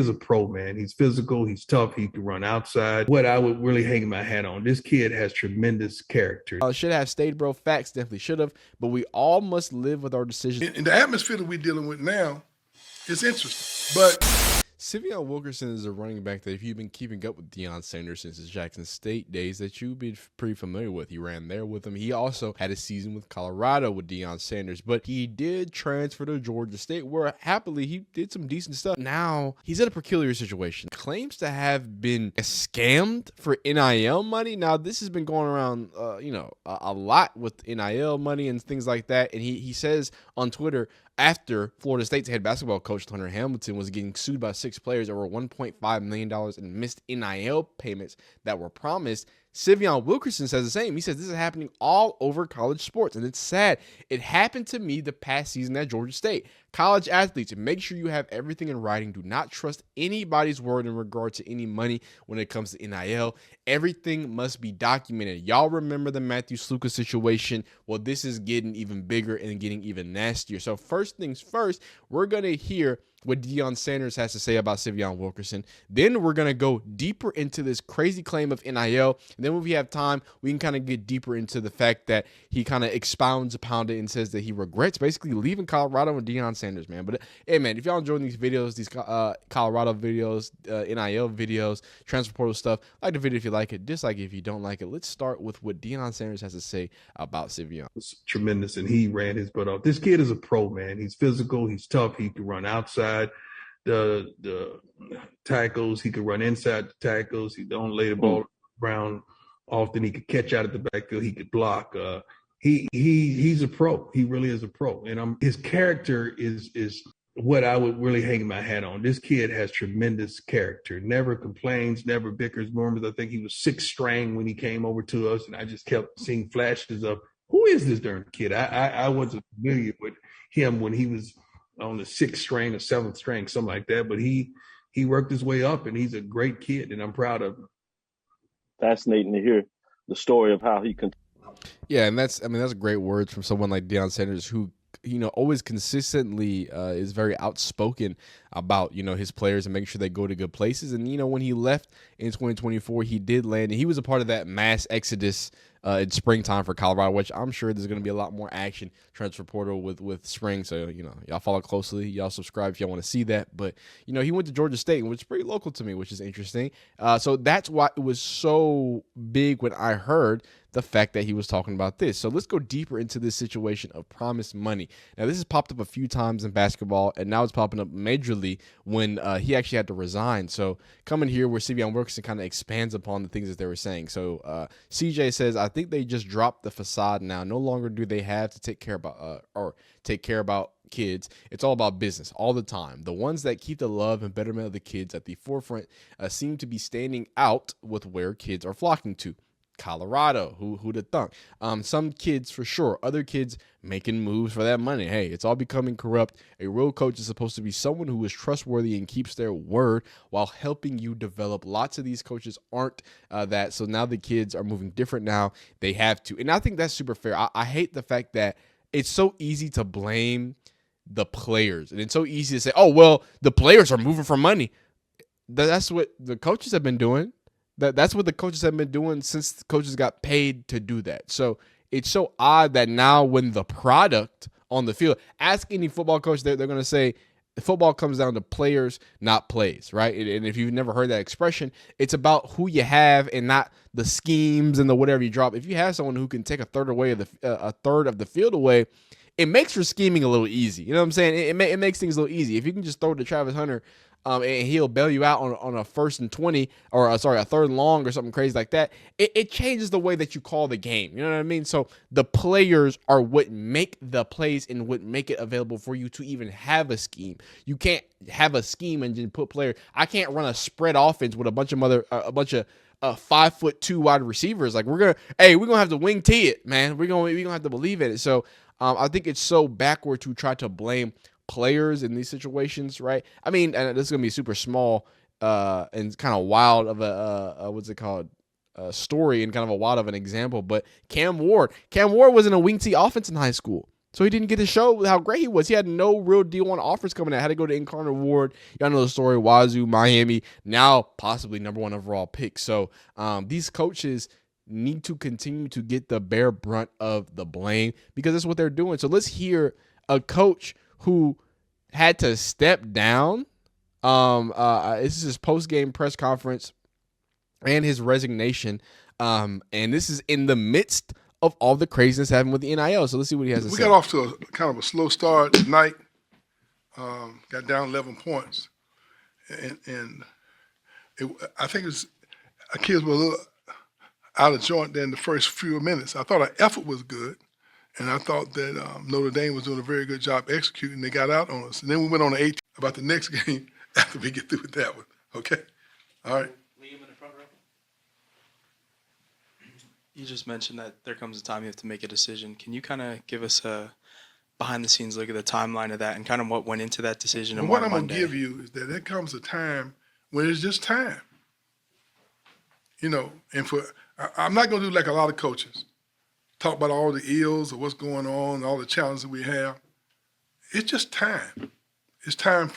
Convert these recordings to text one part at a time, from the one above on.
is a pro, man. He's physical. He's tough. He can run outside. What I would really hang my hat on, this kid has tremendous character. Should have stayed, bro. Facts, definitely should have. But we all must live with our decisions. In the atmosphere that we're dealing with now, it's interesting. But Syveon Wilkerson is a running back that if you've been keeping up with Deion Sanders since his Jackson State days, that you've been pretty familiar with. He ran there with him. He also had a season with Colorado with Deion Sanders, but he did transfer to Georgia State, where happily he did some decent stuff. Now he's in a peculiar situation. Claims to have been scammed for NIL money. Now this has been going around, a lot with NIL money and things like that. And he says on Twitter, after Florida State's head basketball coach, Hunter Hamilton, was getting sued by 6 players over $1.5 million in missed NIL payments that were promised, Syveon Wilkerson says the same. He says this is happening all over college sports, and it's sad. It happened to me the past season at Georgia State. College athletes, make sure you have everything in writing. Do not trust anybody's word in regard to any money when it comes to NIL. Everything must be documented. Y'all remember the Matthew Sluka situation? Well, this is getting even bigger and getting even nastier. So first things first, we're going to hear what Deion Sanders has to say about Syveon Wilkerson. Then we're going to go deeper into this crazy claim of NIL. And then when we have time, we can kind of get deeper into the fact that he kind of expounds upon it and says that he regrets basically leaving Colorado with Deion Sanders, man. But hey, man, if y'all enjoying these videos, these Colorado videos, NIL videos, transfer portal stuff, like the video if you like it, dislike it if you don't like it. Let's start with what Deion Sanders has to say about Syveon. It's tremendous, and he ran his butt off. This kid is a pro, man. He's physical. He's tough. He can run outside the tackles. He could run inside the tackles. He don't lay the ball around often. He could catch out of the backfield. He could block. He's a pro. He really is a pro. And his character is what I would really hang my hat on. This kid has tremendous character. Never complains, never bickers. Remember, I think he was 6th string when he came over to us, and I just kept seeing flashes of, who is this darn kid? I wasn't familiar with him when he was on the 6th string or 7th string, something like that. But he worked his way up, and he's a great kid, and I'm proud of him. Fascinating to hear the story of how he can. Yeah, and that's great words from someone like Deion Sanders, who always consistently is very outspoken about, his players and making sure they go to good places. And, when he left in 2024, he did land, and he was a part of that mass exodus in springtime for Colorado, which I'm sure there's going to be a lot more action transfer portal with spring. So, y'all follow closely. Y'all subscribe if y'all want to see that. But, he went to Georgia State, which is pretty local to me, which is interesting. So that's why it was so big when I heard the fact that he was talking about this. So let's go deeper into this situation of promised money. Now, this has popped up a few times in basketball, and now it's popping up majorly when he actually had to resign. So coming here where Syveon Wilkerson kind of expands upon the things that they were saying. So CJ says, I think they just dropped the facade now. No longer do they have to take care about kids. It's all about business all the time. The ones that keep the love and betterment of the kids at the forefront seem to be standing out with where kids are flocking to. Colorado, who'd have thunk? Some kids for sure. Other kids making moves for that money. Hey, it's all becoming corrupt. A real coach is supposed to be someone who is trustworthy and keeps their word while helping you develop. Lots of these coaches aren't that. So now the kids are moving different now. They have to. And I think that's super fair. I hate the fact that it's so easy to blame the players. And it's so easy to say, oh, well, the players are moving for money. That's what the coaches have been doing. That's what the coaches have been doing since the coaches got paid to do that. So it's so odd that now when the product on the field, ask any football coach, they're going to say football comes down to players, not plays, right? And if you've never heard that expression, it's about who you have and not the schemes and the whatever you drop. If you have someone who can take a third of the field away, it makes for scheming a little easy. You know what I'm saying? It makes things a little easy. If you can just throw it to Travis Hunter, and he'll bail you out on a 1st and 20 or a 3rd and long or something crazy like that. It changes the way that you call the game. You know what I mean? So the players are what make the plays and what make it available for you to even have a scheme. You can't have a scheme and just put players. I can't run a spread offense with a bunch of 5'2" wide receivers. Like we're gonna have to wing tee it, man. We're gonna have to believe in it. So I think it's so backward to try to blame players in these situations, right? I mean, and this is gonna be super small and kind of wild of a story and kind of a wild of an example. But Cam Ward was in a wing tee offense in high school. So he didn't get to show how great he was. He had no real D1 offers coming out. Had to go to Incarnate Ward. Y'all know the story. Wazoo, Miami, now possibly number 1 overall pick. So these coaches need to continue to get the bare brunt of the blame because that's what they're doing. So let's hear a coach who had to step down. This is his post-game press conference and his resignation. And this is in the midst of all the craziness happening with the NIL. So let's see what he has to say. We got off to a kind of a slow start tonight. Got down 11 points. And I think our kids were a little out of joint there in the first few minutes. I thought our effort was good. And I thought that Notre Dame was doing a very good job executing. They got out on us. And then we went on to 18 about the next game after we get through with that one. Okay? All right. Liam in the front row. You just mentioned that there comes a time you have to make a decision. Can you kind of give us a behind-the-scenes look at the timeline of that and kind of what went into that decision? And what I'm going to give you is that there comes a time when it's just time. You know, and I'm not going to do like a lot of coaches, talk about all the ills or what's going on, all the challenges we have. It's just time. It's time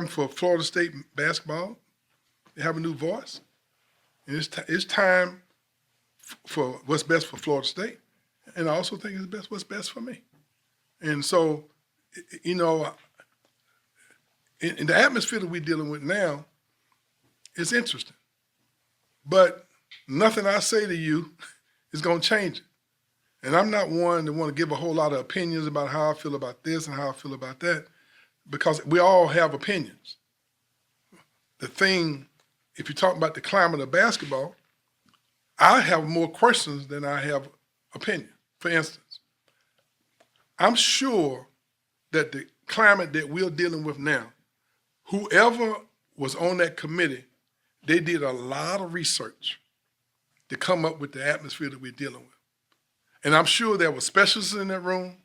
for Florida State basketball to have a new voice. And it's time for what's best for Florida State. And I also think it's what's best for me. And so, you know, in the atmosphere that we're dealing with now, it's interesting. But nothing I say to you is going to change it. And I'm not one to want to give a whole lot of opinions about how I feel about this and how I feel about that, because we all have opinions. The thing, if you talk about the climate of basketball, I have more questions than I have opinion. For instance, I'm sure that the climate that we're dealing with now, whoever was on that committee, they did a lot of research to come up with the atmosphere that we're dealing with. And I'm sure there were specialists in that room,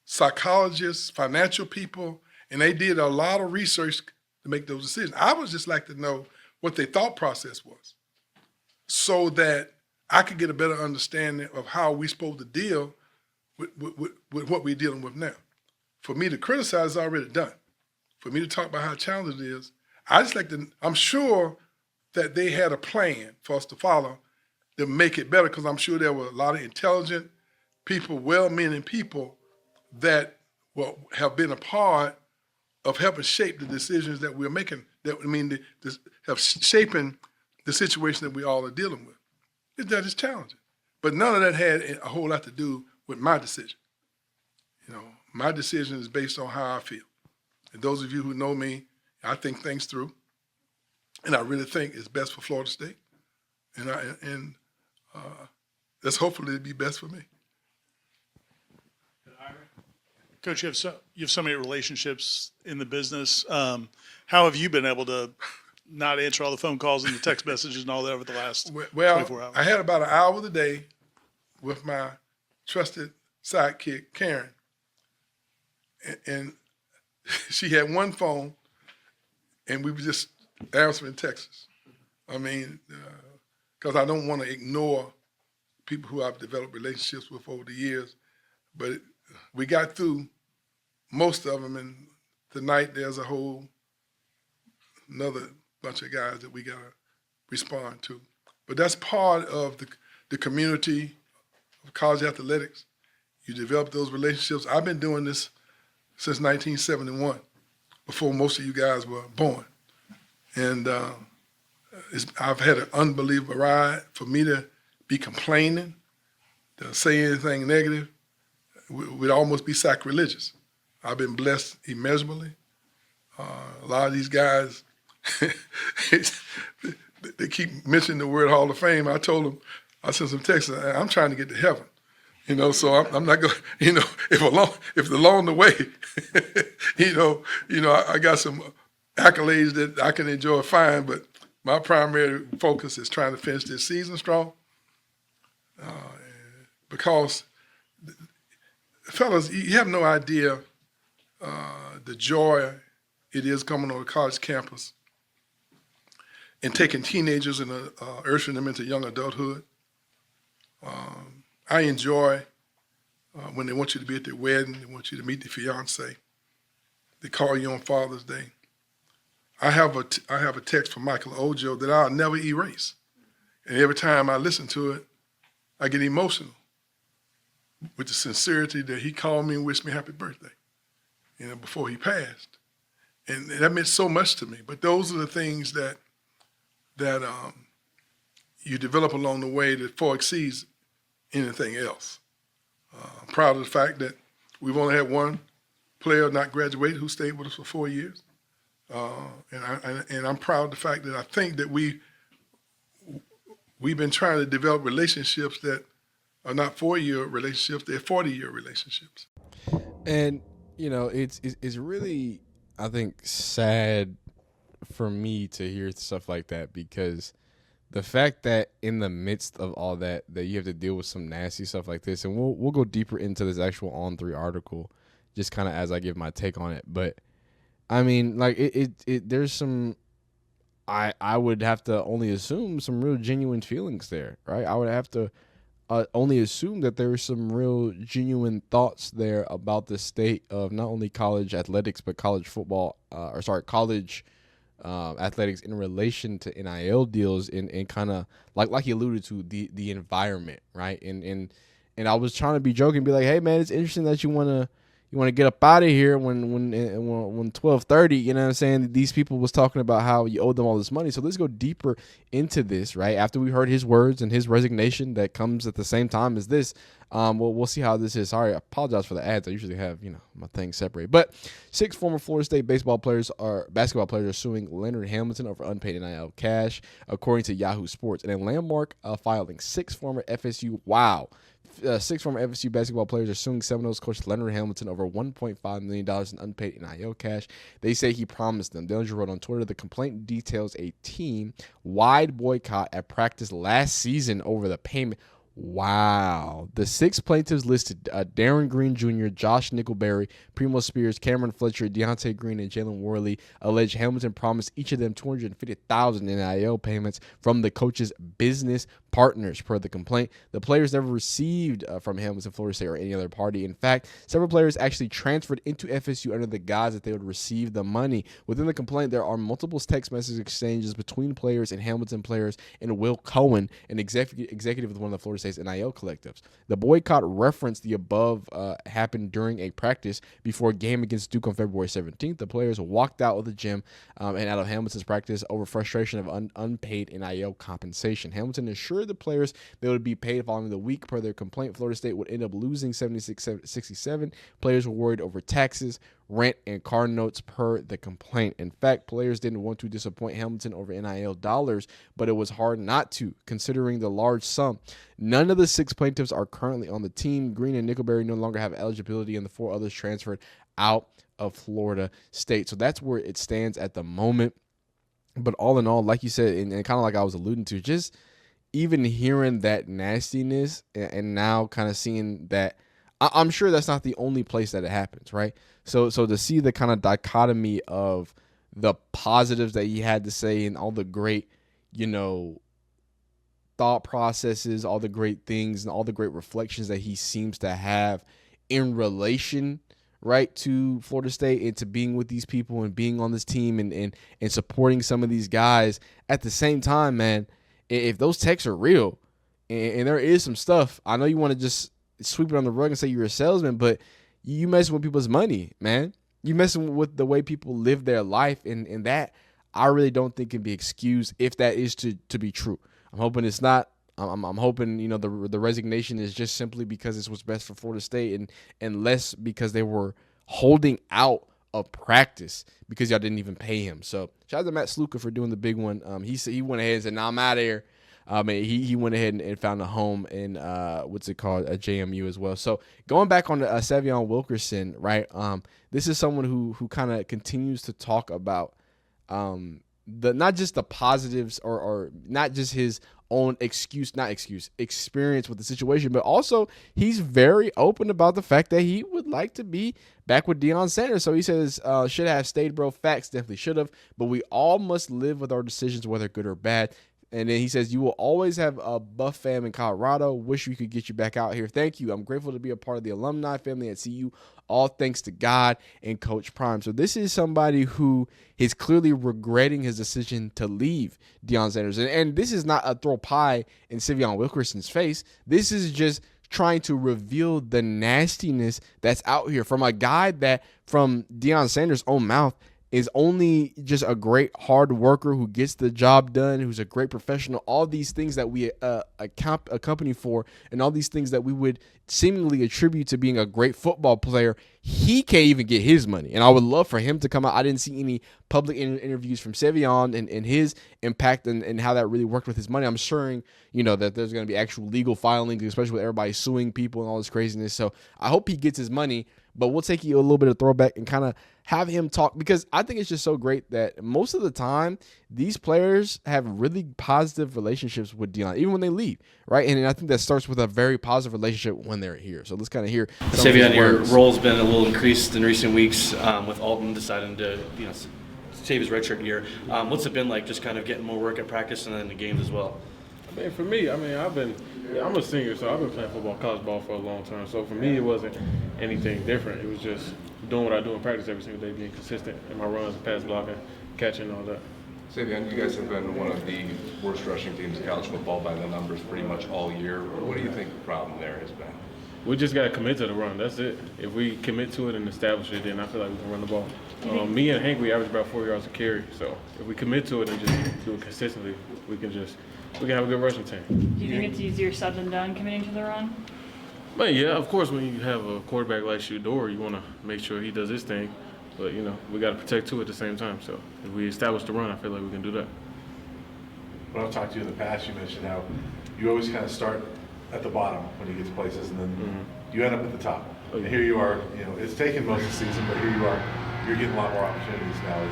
psychologists, financial people, and they did a lot of research to make those decisions. I would just like to know what their thought process was so that I could get a better understanding of how we're supposed to deal with what we're dealing with now. For me to criticize is already done. For me to talk about how challenging it is, I just like to, I'm sure that they had a plan for us to follow to make it better, because I'm sure there were a lot of intelligent people, well-meaning people that have been a part of helping shape the decisions that we're making, have shaping the situation that we all are dealing with. That is challenging. But none of that had a whole lot to do with my decision. You know, my decision is based on how I feel. And those of you who know me, I think things through. And I really think it's best for Florida State. And that's hopefully to be best for me. Coach, you have so many relationships in the business. How have you been able to not answer all the phone calls and the text messages and all that over the last 24 hours? I had about an hour a day with my trusted sidekick, Karen. And she had one phone, and we were just answering texts. I mean, because I don't want to ignore people who I've developed relationships with over the years. But we got through most of them, and tonight there's a whole another bunch of guys that we got to respond to. But that's part of the community of college athletics. You develop those relationships. I've been doing this since 1971, before most of you guys were born. And I've had an unbelievable ride. For me to be complaining, to say anything negative, would almost be sacrilegious. I've been blessed immeasurably. A lot of these guys, they keep mentioning the word Hall of Fame. I told them, I sent some texts, I'm trying to get to heaven. You know, so I'm not going, you know, if along the way, I got some accolades that I can enjoy fine, but my primary focus is trying to finish this season strong. Because, fellas, you have no idea the joy it is coming on a college campus and taking teenagers and ushering them into young adulthood. I enjoy when they want you to be at their wedding, they want you to meet the fiance. They call you on Father's Day. I have a text from Michael Ojo that I'll never erase. And every time I listen to it, I get emotional with the sincerity that he called me and wished me happy birthday, before he passed. And that meant so much to me. But those are the things that you develop along the way that far exceeds anything else. I'm proud of the fact that we've only had one player not graduate who stayed with us for 4 years. And I'm proud of the fact that I think that we've been trying to develop relationships that are not 4-year relationships, they're 40-year relationships. And, it's really, I think, sad for me to hear stuff like that, because the fact that in the midst of all that you have to deal with some nasty stuff like this, and we'll go deeper into this actual On3 article just kind of as I give my take on it. But I mean, like there's some, I would have to only assume some real genuine feelings there, right? I would have to only assume that there are some real genuine thoughts there about the state of not only college athletics, but college football, college athletics in relation to NIL deals and kind of like you alluded to the environment, right? And I was trying to be joking, be like, hey man, it's interesting that you want to get up out of here when 12:30, you know what I'm saying? These people was talking about how you owed them all this money. So let's go deeper into this, right? After we heard his words and his resignation that comes at the same time as this, we'll see how this is. Sorry, I apologize for the ads. I usually have, my things separated. But 6 former Florida State basketball players are suing Leonard Hamilton over unpaid NIL cash, according to Yahoo Sports. And a landmark filing, 6 former FSU basketball players are suing Seminoles coach Leonard Hamilton over $1.5 million in unpaid NIL cash. They say he promised them. Deion wrote on Twitter, the complaint details a team-wide boycott at practice last season over the payment. Wow. The 6 plaintiffs listed Darren Green Jr., Josh Nickelberry, Primo Spears, Cameron Fletcher, Deontay Green, and Jalen Worley allege Hamilton promised each of them $250,000 in NIL payments from the coach's business partners. Per the complaint, the players never received from Hamilton, Florida State, or any other party. In fact, several players actually transferred into FSU under the guise that they would receive the money. Within the complaint, there are multiple text message exchanges between players and Hamilton players and Will Cohen, an executive with one of the Florida State's NIL collectives. The boycott referenced the above happened during a practice before a game against Duke on February 17th. The players walked out of the gym and out of Hamilton's practice over frustration of unpaid NIL compensation. Hamilton assured the players they would be paid following the week. Per their complaint, Florida State would end up losing 76-67. Players were worried over taxes, rent, and car notes per the complaint. In fact, players didn't want to disappoint Hamilton over NIL dollars, but it was hard not to, considering the large sum. None of the 6 plaintiffs are currently on the team. Green and Nickelberry no longer have eligibility, and the 4 others transferred out of Florida State. So that's where it stands at the moment. But all in all, like you said, and kind of like I was alluding to, just even hearing that nastiness and now kind of seeing that, I'm sure that's not the only place that it happens, right? So to see the kind of dichotomy of the positives that he had to say and all the great, thought processes, all the great things and all the great reflections that he seems to have in relation, right, to Florida State and to being with these people and being on this team and supporting some of these guys. At the same time, man, if those texts are real and there is some stuff, I know you want to just sweep it on the rug and say you're a salesman, but you messing with people's money, man. You messing with the way people live their life, and that I really don't think can be excused if that is to be true. I'm hoping it's not. I'm hoping the resignation is just simply because it's what's best for Florida State and less because they were holding out of practice because y'all didn't even pay him. So shout out to Matt Sluka for doing the big one. He went ahead and said, "Nah, I'm out of here." He went ahead and found a home in a JMU as well. So going back on Syveon Wilkerson, right? This is someone who kind of continues to talk about not just the positives or not just his own experience with the situation, but also he's very open about the fact that he would like to be back with Deion Sanders. So he says, should have stayed, bro. Facts, definitely should have, but we all must live with our decisions, whether good or bad. And then he says, you will always have a Buff fam in Colorado. Wish we could get you back out here. Thank you. I'm grateful to be a part of the alumni family at CU. All thanks to God and Coach Prime. So this is somebody who is clearly regretting his decision to leave Deion Sanders. And this is not a throw pie in Syveon Wilkerson's face. This is just trying to reveal the nastiness that's out here from a guy that, from Deion Sanders' own mouth, is only just a great hard worker who gets the job done, who's a great professional, all these things that we account a company for, and all these things that we would seemingly attribute to being a great football player. He can't even get his money. And I would love for him to come out. I didn't see any public interviews from Syveon and his impact and how that really worked with his money. I'm sure, that there's going to be actual legal filings, especially with everybody suing people and all this craziness. So I hope he gets his money. But we'll take you a little bit of throwback and kind of have him talk, because I think it's just so great that most of the time these players have really positive relationships with Deion, even when they leave, right? And I think that starts with a very positive relationship when they're here. So let's kind of hear. Syveon, your role's been a little increased in recent weeks with Alton deciding to, save his redshirt year. What's it been like just kind of getting more work at practice and then the games as well? For me, I'm a senior, so I've been playing football, college ball for a long time. So for me, it wasn't anything different. It was just doing what I do in practice every single day, being consistent in my runs, pass blocking, catching, all that. Syveon, you guys have been one of the worst rushing teams in college football by the numbers pretty much all year. What do you think the problem there has been? We just got to commit to the run. That's it. If we commit to it and establish it, then I feel like we can run the ball. Me and Hank, we average about 4 yards a carry. So if we commit to it and just do it consistently, we can have a good rushing team. Do you think it's easier said than done committing to the run? But yeah, of course, when you have a quarterback like Shador, you want to make sure he does his thing. But, we got to protect two at the same time. So if we establish the run, I feel like we can do that. When I've talked to you in the past, you mentioned how you always kind of start at the bottom when you get to places, and then you end up at the top. And here you are, it's taken most of the season, but here you are, you're getting a lot more opportunities now.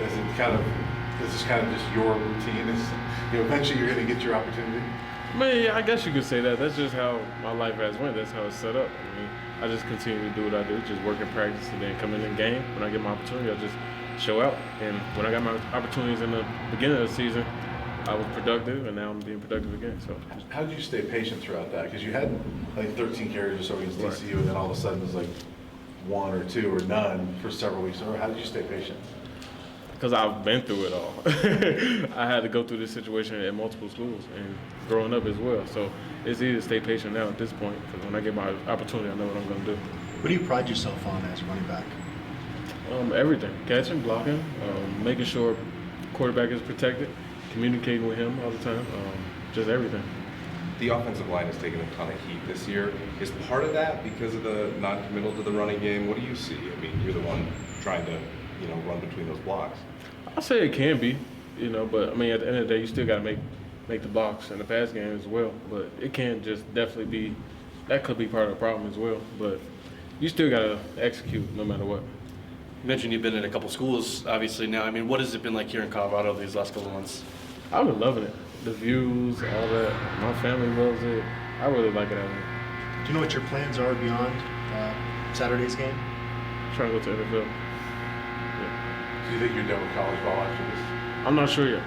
Is this kind of just your routine? Eventually you're going to get your opportunity? Yeah, I guess you could say that. That's just how my life has went. That's how it's set up. I just continue to do what I do, just work in practice, and then come in the game. When I get my opportunity, I just show out. And when I got my opportunities in the beginning of the season, I was productive, and now I'm being productive again. So, how did you stay patient throughout that? Because you had like 13 carries or so against TCU, and then all of a sudden it was like 1 or 2 or none for several weeks. How did you stay patient? Because I've been through it all. I had to go through this situation at multiple schools and growing up as well. So it's easy to stay patient now at this point, because when I get my opportunity, I know what I'm going to do. What do you pride yourself on as a running back? Everything. Catching, blocking, making sure quarterback is protected, communicating with him all the time, just everything. The offensive line has taken a ton of heat this year. Is part of that because of the non-committal to the running game? What do you see? You're the one trying to run between those blocks. I say it can be, but at the end of the day, you still got to make the blocks in the pass game as well. But it can just definitely be, that could be part of the problem as well. But you still got to execute no matter what. You mentioned you've been in a couple schools, obviously now. What has it been like here in Colorado these last couple of months? I've been loving it. The views, all that. My family loves it. I really like it out here. Do you know what your plans are beyond Saturday's game? Trying to go to NFL. Do you think you're done with college ball after this? I'm not sure yet.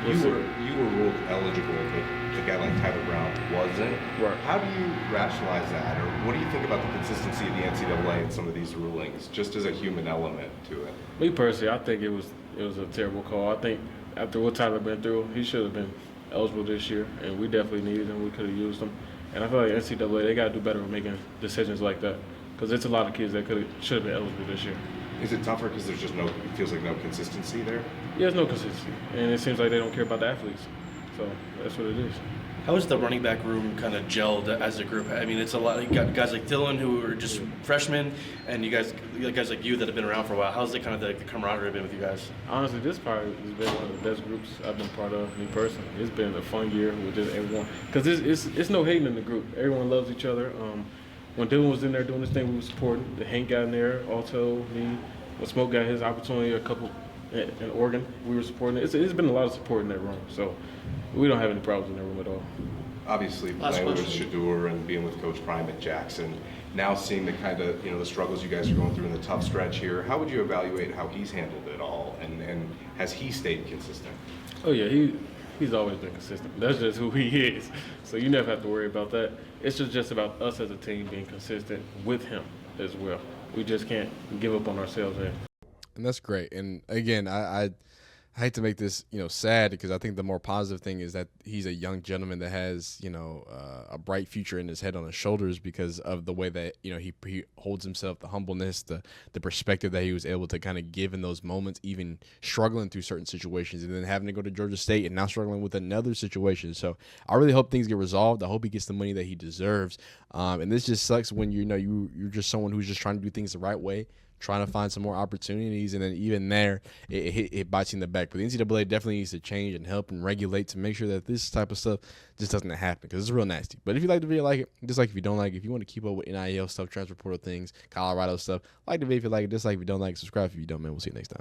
You were ruled eligible, but a guy like Tyler Brown wasn't. Right. How do you rationalize that, or what do you think about the consistency of the NCAA in some of these rulings, just as a human element to it? Me personally, I think it was a terrible call. I think after what Tyler been through, he should have been eligible this year, and we definitely needed him. We could have used him, and I feel like NCAA, they got to do better with making decisions like that, because it's a lot of kids that should have been eligible this year. Is it tougher because there's just it feels like no consistency there? Yeah, there's no consistency, and it seems like they don't care about the athletes. So that's what it is. How is the running back room kind of gelled as a group? It's a lot. You got guys like Dylan who are just freshmen, and you guys like you that have been around for a while. How's the camaraderie been with you guys? Honestly, this probably has been one of the best groups I've been part of, me personally. It's been a fun year with just everyone, because it's no hating in the group. Everyone loves each other. When Dylan was in there doing his thing, we were supporting. The Hank got in there, Alto, me. When Smoke got his opportunity, a couple in Oregon, we were supporting it. It's been a lot of support in that room, so we don't have any problems in that room at all. obviously Last playing with question. Shador and being with Coach Prime at Jackson, now seeing the kind of, the struggles you guys are going through in the tough stretch here, how would you evaluate how he's handled it all, and has he stayed consistent? Oh yeah, he's always been consistent. That's just who he is. So you never have to worry about that. It's just about us as a team being consistent with him as well. We just can't give up on ourselves there. And that's great. And again, I hate to make this, sad, because I think the more positive thing is that he's a young gentleman that has, a bright future in his head, on his shoulders, because of the way that, he holds himself, the humbleness, the perspective that he was able to kind of give in those moments, even struggling through certain situations, and then having to go to Georgia State and now struggling with another situation. So I really hope things get resolved. I hope he gets the money that he deserves. And this just sucks when, you're just someone who's just trying to do things the right way, trying to find some more opportunities, and then even there, it bites you in the back. But the NCAA definitely needs to change and help and regulate to make sure that this type of stuff just doesn't happen, because it's real nasty. But if you like the video, like it. Dislike if you don't like it. If you want to keep up with NIL stuff, transfer portal things, Colorado stuff, like the video if you like it. Dislike if you don't like it. Subscribe if you don't, man. We'll see you next time.